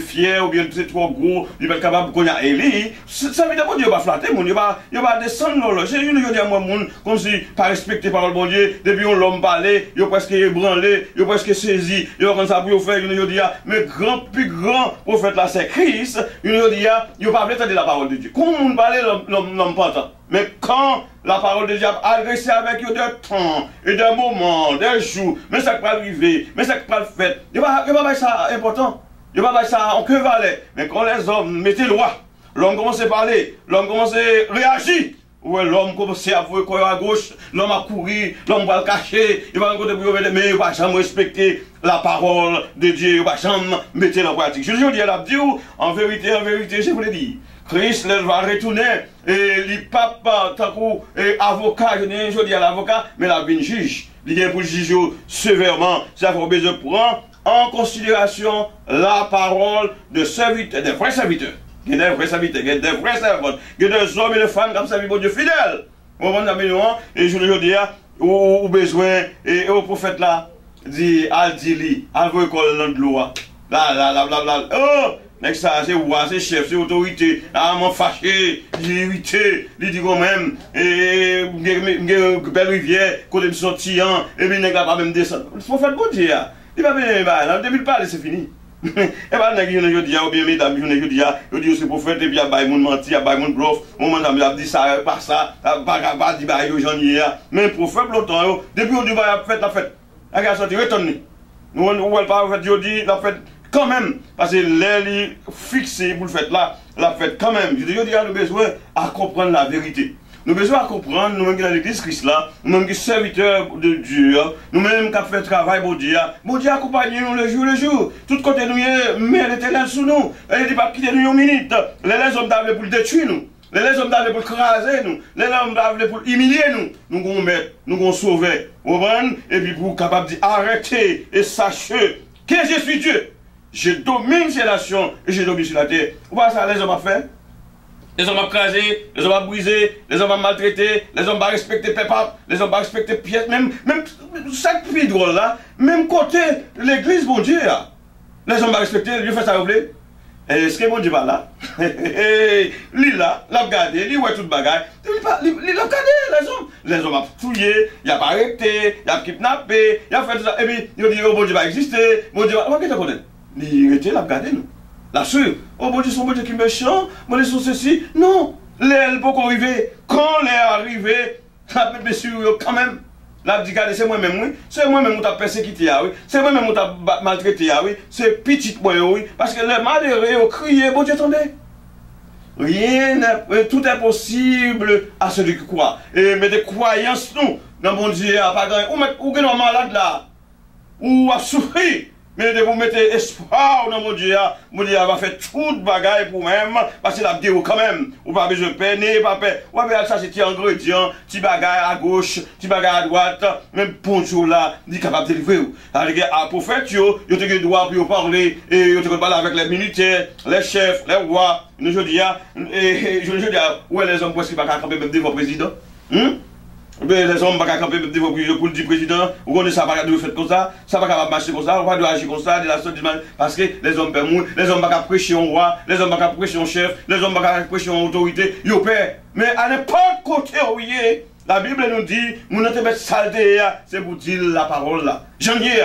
fier, ou bien c'est trop gros, il va être capable de connaître Élie, ça veut dire que Dieu va flatter, il va descendre là, c'est une chose à moi, comme si, pas respecter par le bon Dieu, depuis on l'homme parlé, il a presque ébranlé, il a presque saisi, il a comme ça pour faire, une chose mais plus grand prophète là, c'est Christ, une chose il a pas de la parole de Dieu. Quand on parle, l'homme pas entend. Mais quand la parole de Dieu a agressé avec eux des temps, et des moments, des jours, mais ça peut arriver, mais ça peut faire, il va pas ça important. Il va pas ça en que valait. Mais quand les hommes mettaient loi, l'homme commence à parler, l'homme commence à réagir. Ouais, l'homme commence à voir quoi à gauche, l'homme a couru, l'homme va le cacher, il va rencontrer pour mais il va jamais respecter la parole de Dieu, il va jamais mettre en pratique. Je dis, elle a dit, en vérité, je vous l'ai dit. Christ va retourner et les papes, tant avocat, je dis à l'avocat, mais la bien juge. Il vient pour juger sévèrement. Ça faut besoin de prendre en considération la parole de serviteurs, des vrais serviteurs. Il y a des vrais serviteurs, il y a des vrais servantes, il y a des hommes et des femmes comme ça, mon Dieu fidèle. Vous comprenez, et je le dis, au besoin, et au prophète là, dit, al dit, al veut qu'on de l'eau. Là, oh! Mais ça, c'est roi, c'est chef, c'est autorité. Ah, mon fâché, j'ai irrité, il dit quand même, et belle rivière, côté de son tian, et puis il n'a pas même descendre. Il faut faire bon Dieu. Il va venir, depuis le parler, c'est fini. Et bien, je dis, ou bien, mesdames, je dis, c'est prophète, et puis, il y a des gens menti, il y a des gens bluff, on m'a dit ça, pas ça, pas dit, j'en ai, mais prophète, longtemps, depuis on dit, la fête, la gars, sorti, retourne. Nous, on ne pas fait, je dis, la fête, quand même, parce que l'air fixé pour le fait là, la fête, quand même, je dis, nous avons besoin à comprendre la vérité. Nous avons besoin de comprendre, nous-mêmes qui dans l'église Christ là, nous-mêmes qui sommes serviteurs de Dieu, nous-mêmes qui faisons travail pour Dieu, accompagnez nous le jour. Tout côté nous, mais l'éternel sous nous. Elle dit pas quitter nous une minute. Les hommes d'avant pour détruire nous. Les hommes d'avant pour craser nous. Les hommes d'avant pour humilier nous. Nous allons mettre, nous allons sauver. Et puis pour capable de dire arrêtez et sachez que je suis Dieu. Je domine ces nations et je domine sur la terre. Vous voyez ça, les hommes ont fait? Les hommes ont crasé, les hommes ont brisé, les hommes ont maltraité, les hommes ont respecté peuple, les hommes ont respecté pièce, même chaque pays drôle là, même côté l'église, bon Dieu, les hommes ont respecté, Dieu fait ça, vous voulez? Et ce que mon Dieu va là, lui là, l'a regardé, lui ouais tout le bagage, il l'a regardé, les hommes ont fouillé, il a pas arrêté, il a kidnappé, il a fait tout ça, et puis il dit, oh bon Dieu va exister, bon Dieu va, qu'est-ce que tu connais? Il était là, regardé nous. Là-dessus, oh bon Dieu, son bon Dieu qui est méchant, bon Dieu, sont ceci. Non, l'air peut arriver. Quand l'air arrivé, la paix sûr, quand même. Là, dit, regardez, c'est moi-même, oui. C'est moi-même qui t'a persécuté, oui. C'est moi-même qui t'a maltraité, oui. C'est petit, oui. Parce que les malheureux ont crié, bon Dieu, attendez. Rien n'est, tout est possible à celui qui croit. Et mais des croyances, nous, dans bon Dieu, pas grand. Ou que nous malade là, ou à souffrir. Mais de vous mettre espoir dans mon Dieu va faire tout le bagage pour même, parce qu'il a dit quand même, ou pas besoin de peiner, pas peur. Ou bien ça c'est petit ingrédient, petit bagage à gauche, petit bagage à droite, même poncho là, il est capable de délivrer. C'est-à-dire à prophète, il a le droit pour parler, et il a parler avec les militaires, les chefs, les rois. Je dis, où est les hommes qui ne peuvent pas camper même devant le président? Les hommes ne peuvent pas camper même devant le président, ou on ne sait pas de faire comme ça, ça ne va pas marcher comme ça, on va agir comme ça, parce que les hommes peuvent mourir, les hommes ne peuvent pas prêcher au roi, les hommes ne peuvent pas prêcher au chef, les hommes ne peuvent pas prêcher aux autorités, ils paient. Mais à n'importe côté où il est, la Bible nous dit, nous ne te mettons saleté, c'est pour dire la parole là. J'en ai,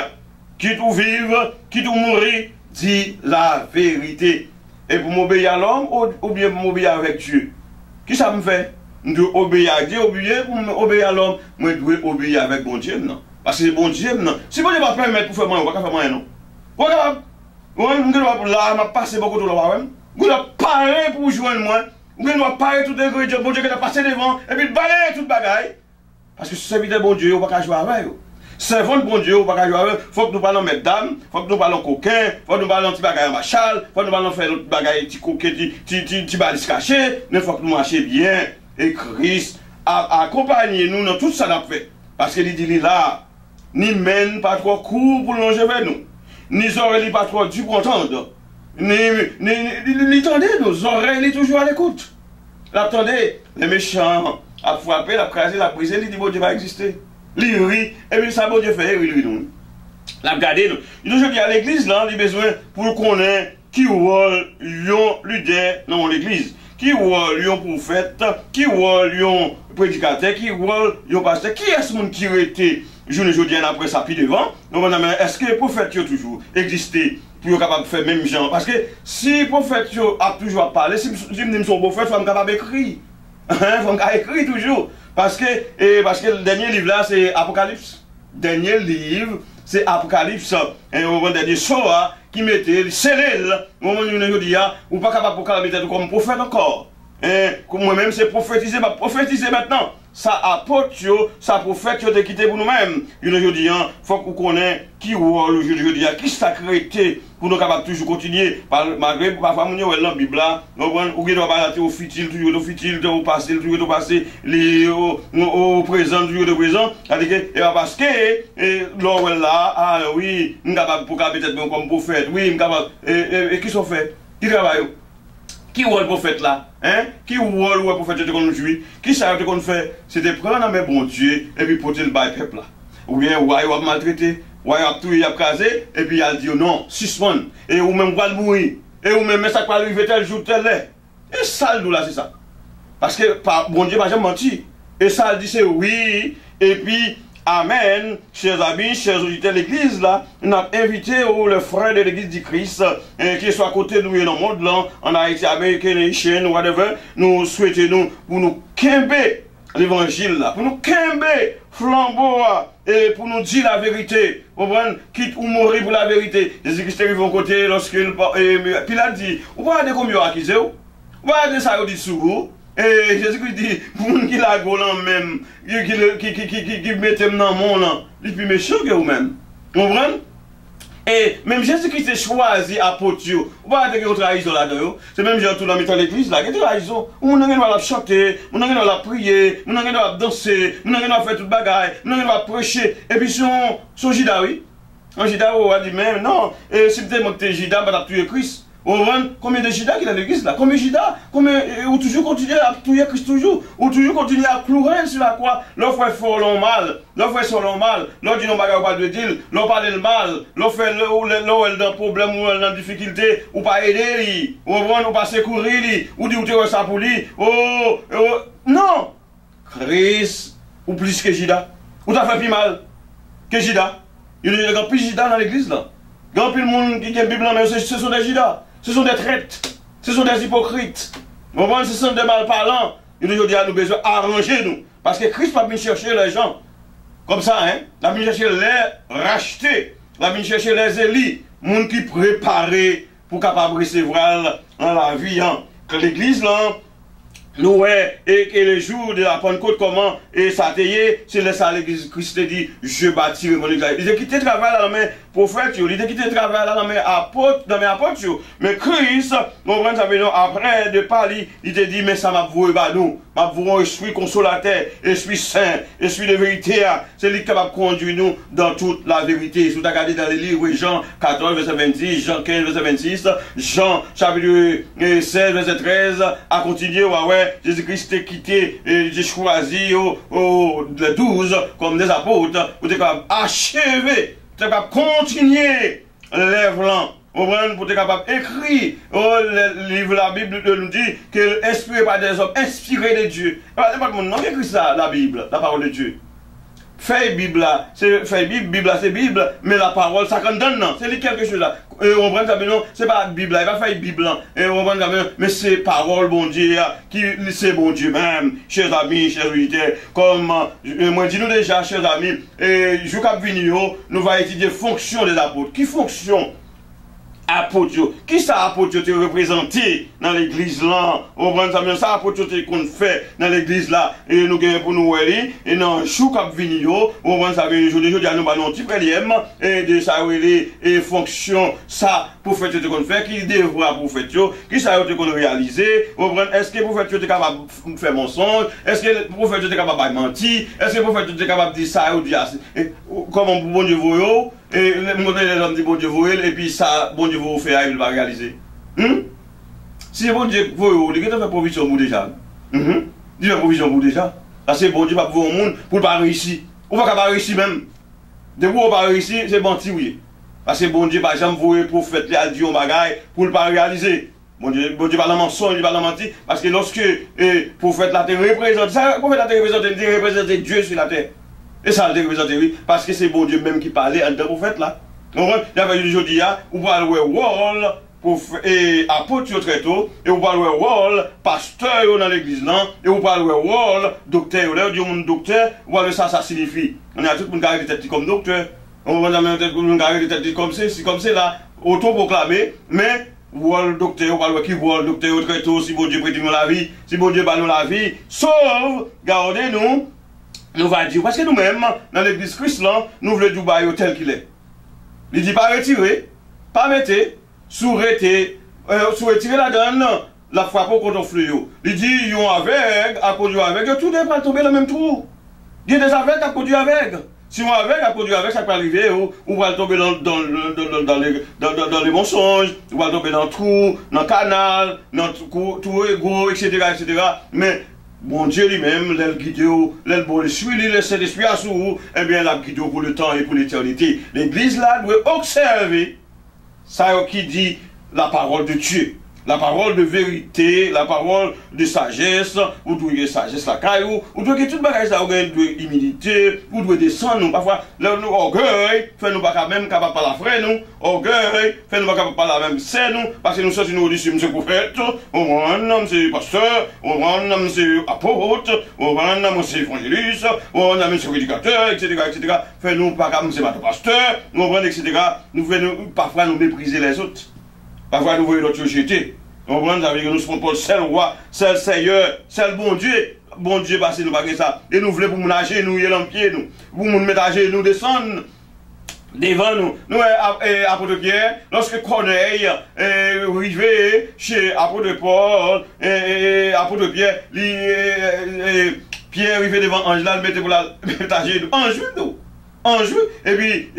qui tout vive, qui tout mourir, dit la vérité. Et pour m'obéir à l'homme, ou bien pour m'obéir avec Dieu. Qui ça me fait? Je dois obéir à Dieu, pour obéir à l'homme, moi je dois obéir avec bon Dieu, non? Parce que c'est bon Dieu, non? Si bon Dieu va permettre pour faire moi, on va faire moi, non? Regarde, on va passer beaucoup de temps, on va parler pour joindre moi, on va parler tout ingrédient, bon Dieu qui a passé devant, et puis balayer tout le bagaille. Parce que si c'est de bon Dieu, on va pas jouer avec eux. Servant de bon Dieu, on va pas jouer avec eux. Il faut que nous parlons mesdames, il faut que nous parlons coquin, il faut que nous parlons petit bagaille en machal, il faut que nous parlons faire l'autre bagaille, petit coquin, petit balise caché, mais il faut que nous marchions bien. Et Christ a accompagné nous dans tout ça qu'on a fait. Parce qu'il dit là, ni mène pas trop court pour longer vers nous, ni oreilles pas trop dures pour entendre, ni tendez, nos oreilles toujours à l'écoute. L'attendez, les méchants a frappé, l'a crasé, l'a brisé, il dit bon Dieu va exister. Il rit, et puis ça bon Dieu fait, il rit nous. L'a gardé nous. Il dit aujourd'hui à l'église là, il a besoin pour qu'on ait qui rôle l'idée dans l'église. Qui rôle lion prophète, qui rôle lion prédicateur, qui rôle lion pasteur, qui est ce monde qui était aujourd'hui après ça, puis devant, est-ce que les prophètes ont toujours existé pour être capable de faire même genre? Parce que si les prophètes ont toujours parlé, si je me son prophète, il faut être capable d'écrire. Il faut écrire toujours. Parce que le dernier livre là, c'est Apocalypse. Le dernier livre, c'est Apocalypse. Et le dernier Soa qui mettait scellé, au moment où je dis, ou pas capable de calamiter comme prophète encore. Comme moi-même, c'est prophétiser maintenant. Ça apporte, ça prophète, de quitter pour nous-mêmes. Je dis, il faut qu'on connaisse qui rôle, je dis, qui sacré pour nous capables toujours continuer. Malgré, parfois, on est dans la Bible, on doit balader au futur, toujours au futur, au passé, toujours au passé, au présent, toujours au présent. Et parce que, là, ah oui, on est capable pour peut-être comme prophète, oui, on est capable. Et qui sont faits? Qui travaillent? Qui rôle prophète là? Qui rôle ou prophète qu'on nous jouit? Qui savait qu'on fait? C'était prendre mes bon Dieu et puis porter le bail peuple là. Ou bien, ou a maltraité, ou a tout, il a crasé, et puis il a dit non, suspend. Et ou même va le mourir. Et ou même ça va arriver tel jour, tel est. Et ça, là, c'est ça. Parce que bon Dieu n'a jamais menti. Et ça, dit c'est oui. Et puis, Amen. Chers amis, chers auditeurs de l'église, là, nous avons invité le frère de l'église du Christ, qui soit à côté de nous dans le monde, là, en Haïti, Américain, Haïtien, whatever. Nous souhaitons, pour nous quimber l'évangile, là, pour nous quimber flambeau, et pour nous dire la vérité. Vous comprenez? Quitte ou mourir pour la vérité. Jésus-Christ arrive au côté, lorsque Pilate dit, vous voyez combien il a accusé? Vous voyez ça, il dit sur vous. Et Jésus-Christ dit, pour nous qui la golan même, qui mettez dans le monde, il est plus méchant que vous-même. Vous comprenez? Et même Jésus-Christ a choisi apôtre. Vous voyez que vous trahissez là-dedans. C'est même j'ai tout dans l'église là, qui trahissons. Vous n'avez pas chanter, vous n'avez pas prier, vous n'avez pas danser, vous n'avez pas faire toute bagaille, vous n'avez pas prêcher. Et puis son Jida, oui. Un Jida, on a dit, mais non, si vous êtes Jida, vous avez tué Christ. Combien de Jida qu'il y a dans l'église là? Combien de Jida? Ou toujours continuer à tuer Christ toujours? Ou toujours continuer à clouer sur la croix? L'offre est fort l'on mal, l'offre est sur l'on mal, l'on dit non pas de dire, l'on parle le mal, l'on fait l'on est dans problème ou dans difficulté, ou pas aider, ou pas secourir, ou dire ou tu es ça pour lui. Non! Christ, ou plus que Jida. Ou t'as fait plus mal que Jida. Il y a plus Jida dans l'église là. Il y a plus de monde qui a la Bible, mais ce sont des Jida. Ce sont des traites, ce sont des hypocrites. Ce sont des malparlants. Il nous dit à nous besoin d'arranger nous. Parce que Christ va venir chercher les gens. Comme ça, hein. Il va venir chercher les racheter. Il va venir chercher les élits. Les gens qui préparés pour capable recevoir dans la vie. Hein. Que l'église, là, nous, et le jour de la Pentecôte, comment, et ça a été, c'est là ça l'église Christ dit, je bâtirai mon église. Il a quitté le travail dans la main prophète, il a quitté le travail dans la main apôtre, dans mes apôtres, mais Christ, on prend ça après de parler, il te dit, mais ça m'a voué, bah nous, m'a voué esprit consolateur, esprit saint, esprit de vérité, c'est lui qui est capable de conduire nous dans toute la vérité. Si vous regardez dans les livres, Jean 14, verset 26, Jean 15, verset 26, Jean chapitre 16, verset 13, à continuer, ouais, Jésus-Christ a quitté, j'ai choisi les 12 comme des apôtres, pour être capable d'achever, pour être capable de continuer l'œuvre, pour être capable d'écrire le livre de la Bible, nous dit que inspiré par des hommes, inspiré de Dieu. C'est pas le monde qui écrit ça, la Bible, la parole de Dieu. Fait Bible, c'est Bible, mais la parole, ça condamne, non. C'est quelque chose là. On prend ça, mais non, c'est pas Bible, il va faire Bible, et on prend ça, mais c'est parole, bon Dieu, qui c'est bon Dieu même, chers amis, chers auditeurs, comme moi dis-nous déjà, chers amis, et je vais venir, nous allons étudier fonction des apôtres. Qui fonction? Apôtre, qui ça apôtre te représenté dans l'église là? On prend ça, mais ça apôtre qu'on fait dans l'église là, et nous gagnons pour nous aller, et dans chou cap vinio, on prend ça, mais je dis à nous un petit problème, et de ça, et fonction, ça, pour faire ce qu'on fait, qui devra pour faire, qui ça qu'on réaliser, on prend, est-ce que pour faire tu es capable de faire mensonge, est-ce que pour faire tu es capable de mentir, est-ce que pour faire tu es capable de dire ça ou dire ça, comment bon Dieu vous et les gens disent bon Dieu vous et puis ça, bon Dieu vous fait, il va réaliser. Si bon Dieu vous, il a fait provision pour déjà. Il a fait provision pour déjà. Là, c'est bon Dieu va pour le monde pour ne pas réussir. On va pas réussir même. De vous, on va pas réussir, c'est menti, oui. Parce que bon Dieu, par exemple, vous le prophète, il a dit un bagaille pour ne pas réaliser. Bon Dieu va dans le mensonge, il va dans le mentir. Parce que lorsque le prophète la terre représente, ça, le prophète la terre représente Dieu sur la terre. Et ça le représente, oui, parce que c'est bon Dieu même qui parlait en tant que prophète là. Donc, il y avait aujourd'hui, vous parlez de rôle et apôtre très tôt, et vous parlez de rôle pasteur dans l'église là, et vous parlez de rôle docteur. Là, vous dites docteur, vous voyez ça signifie. On a tout le monde qui a été comme docteur, on a tout le monde qui a été comme c'est là, autoproclamé, mais rôle docteur, vous parlez qui rôle docteur très tôt, si bon Dieu prédit la vie, si bon Dieu bat nous la vie, sauf, gardez-nous. Nous va dire, parce que nous-mêmes, dans l'église Christ, là, nous voulons du bail tel qu'il est. Il dit pas retirer, pas mettre, sous-retirer la donne, la frappe contre le fléau. Il dit, ils ont avec, à conduire avec, tout n'est pas tomber dans le même trou. Il y a des aveugles à conduire avec. Si on aveugle à conduire avec, ça peut arriver, on va tomber dans les mensonges, on va tomber dans le trou, dans le canal, dans le tout égo, etc., etc. Mais, bon Dieu lui-même, l'aile guidé, l'aile bon esprit, le Saint-Esprit à sous, eh bien, l'a guidé pour le temps et pour l'éternité. L'église là doit observer ça qui dit la parole de Dieu. la parole de vérité, la parole de sagesse, ou de sagesse la caillou, ou de tout bagage ça, ou de humilité, ou de descendre, nous, parfois, nous orgueil, fait nous pas même capable parler frère, nous, orgueil, fait nous pas capable parler même c'est nous, parce que nous sommes nous disons, monsieur prophète, on rend, monsieur pasteur, on rend, monsieur apôtre, on rend, monsieur évangéliste, on rend, monsieur prédicateur, etc., etc., fait nous pas capable, monsieur pasteur, on rend, etc., nous faisons, parfois nous mépriser les autres. Parfois, nous voyons notre société. On prend avec nous, sommes pas seul roi, seul Seigneur, seul bon Dieu. Bon Dieu, parce que nous pas ça. Et nous voulons pour nous nager, nous y en pied, nous. Pour nous mettre à genoux, descendre devant nous. Nous, apôtre Pierre, lorsque Corneille est arrivé chez apôtre Paul, apôtre Pierre, Pierre arrivé devant Ange là, il mettait pour la mettre à genoux. Ange, et puis,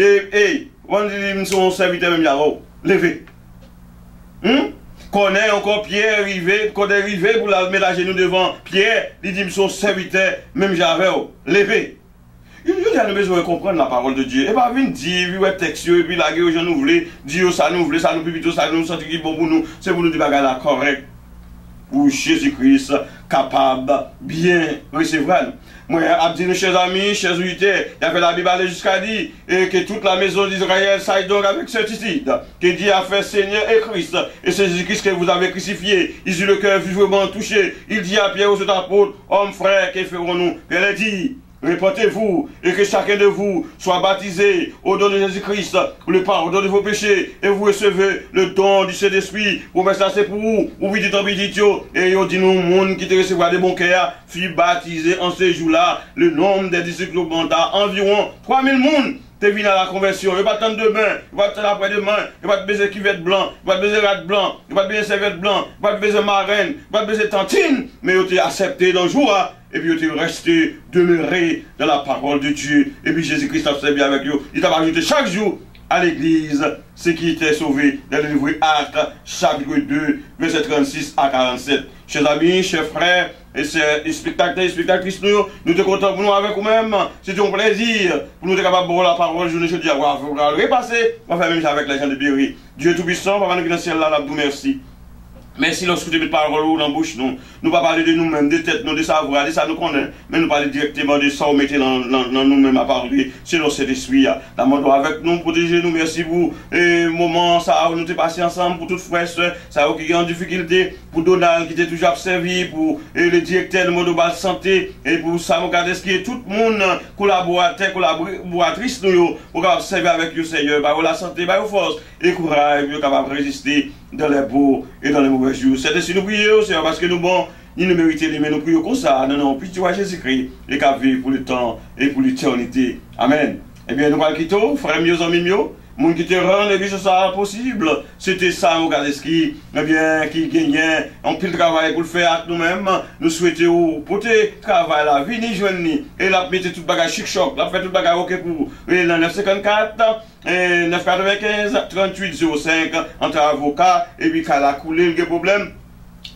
on dit, son serviteur même là, levé. Connaît encore Pierre arrivé, quand est arrivé pour la mettre à genoux devant Pierre, il dit son serviteur, même j'avais levé. Il a besoin de comprendre la parole de Dieu. Et pas venir dire, oui, texte, et puis la guerre aux gens nous voulait, dire ça nous voulait, ça nous pipito, ça nous sentit qui bon pour nous, c'est pour nous dire bagarre correct. Pour Jésus-Christ, capable, bien recevoir. Moi, je dis, chers amis, chers auditeurs, il y avait la Bible jusqu'à dire que toute la maison d'Israël s'aille donc avec certitude, que Dieu a fait Seigneur et Christ, et c'est Jésus-Christ que vous avez crucifié. Il eut le cœur vivement touché. Il dit à Pierre aux autres apôtres, hommes frères, que ferons-nous? Elle a dit, répentez-vous et que chacun de vous soit baptisé au nom de Jésus-Christ pour le pardon de vos péchés et vous recevez le don du Saint-Esprit. Pour mettre ça, c'est pour vous. Vous dites en biditio et on dit nous, monde qui te recevra des bons cœurs, fut baptisé en ce jour-là. Le nombre des disciples augmenta environ 3000 personnes. Tu viens à la conversion, il va pas attendre demain, il va attendre après-demain, il va te baiser cuvette blanc, il va te baiser rat blanc, il va te baiser serviette blanc, il va te baiser marraine, il va te baiser tantine, mais il t'a accepté dans le jour, et puis il t'a resté demeuré dans la parole de Dieu, et puis Jésus-Christ a servi avec lui, il t'a ajouté chaque jour à l'église ce qui était sauvé dans le livre Actes, chapitre 2, verset 36 à 47. Chers amis, chers frères, et c'est spectateurs et spectatrices, nous te comptons pour nous avec nous-mêmes. C'est un plaisir pour nous être capables de voir la parole. Je ne dis pas, on va repasser, on va faire même avec les gens de Berry. Dieu Tout-Puissant, Papa, nous qui dans le ciel là, nous merci. Merci lorsque tu mets parole dans la bouche, nous ne pas parler de nous-mêmes, de tête, de savoir, de ça nous connaît, mais nous parler directement de ça, on mettez dans nous-mêmes à parler, selon cet esprit. La mort avec nous, protéger nous, merci pour le moment, ça, nous t'es passé ensemble, pour toutes frères, ça, qui est en difficulté, pour Donald, qui était toujours observé, pour le directeur de Modoba Santé, et pour Samo Kadeski, tout le monde, collaborateur, collaboratrice, nous, pour observer avec le Seigneur, par la santé, par la force, et courage, pour capable de résister dans les beaux et dans les mauvais jours. C'est ainsi nous prions, c'est parce que nous, bon, nous ne méritons les mais nous prions comme ça. Non, non, puis tu vois Jésus-Christ, et qu'à vivre pour le temps et pour l'éternité. Amen. Eh bien, nous allons quitter, frère mieux, amis mieux, monde qui te rend les vies, ça possible. C'était ça, mon gars, qui, eh bien, qui gagnait un pile de travail pour le faire avec nous-mêmes. Nous souhaitons pour le travail là, venir joindre, et la mettre tout le bagage chic-choc, la fait tout le bagage ok pour le 954. 995 38 05 entre avocats et puis qu'à la coulée le problème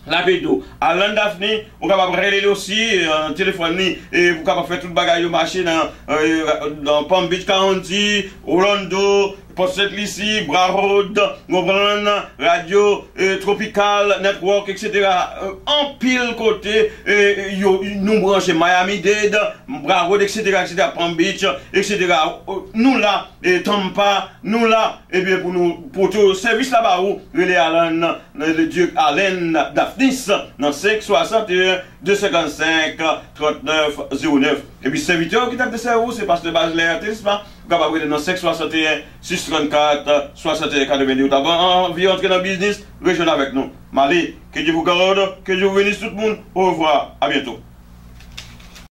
la bédo Alain Daphné vous capable relayer aussi en téléphone et vous capable faire tout le bagage au marché dans Palm Beach County Orlando Post ici, Brarod, Gobran, Radio, Tropical, Network, etc. En pile côté, nous branchons Miami-Dade, Brarod, etc., etc., Palm Beach, etc. Nous là, et Tampa, nous là, et bien pour tout service là-bas, le Alain, le Dieu Alain Daphnis, dans 561 255 39 09. Et puis serviteur qui t'a de service, c'est parce que base l'air, vous capable dans 561 634 61 82. D'abord, envie d'entrer dans le business, rejoignez avec nous. Malé, que Dieu vous garde, que Dieu vous bénisse tout le monde. Au revoir, à bientôt.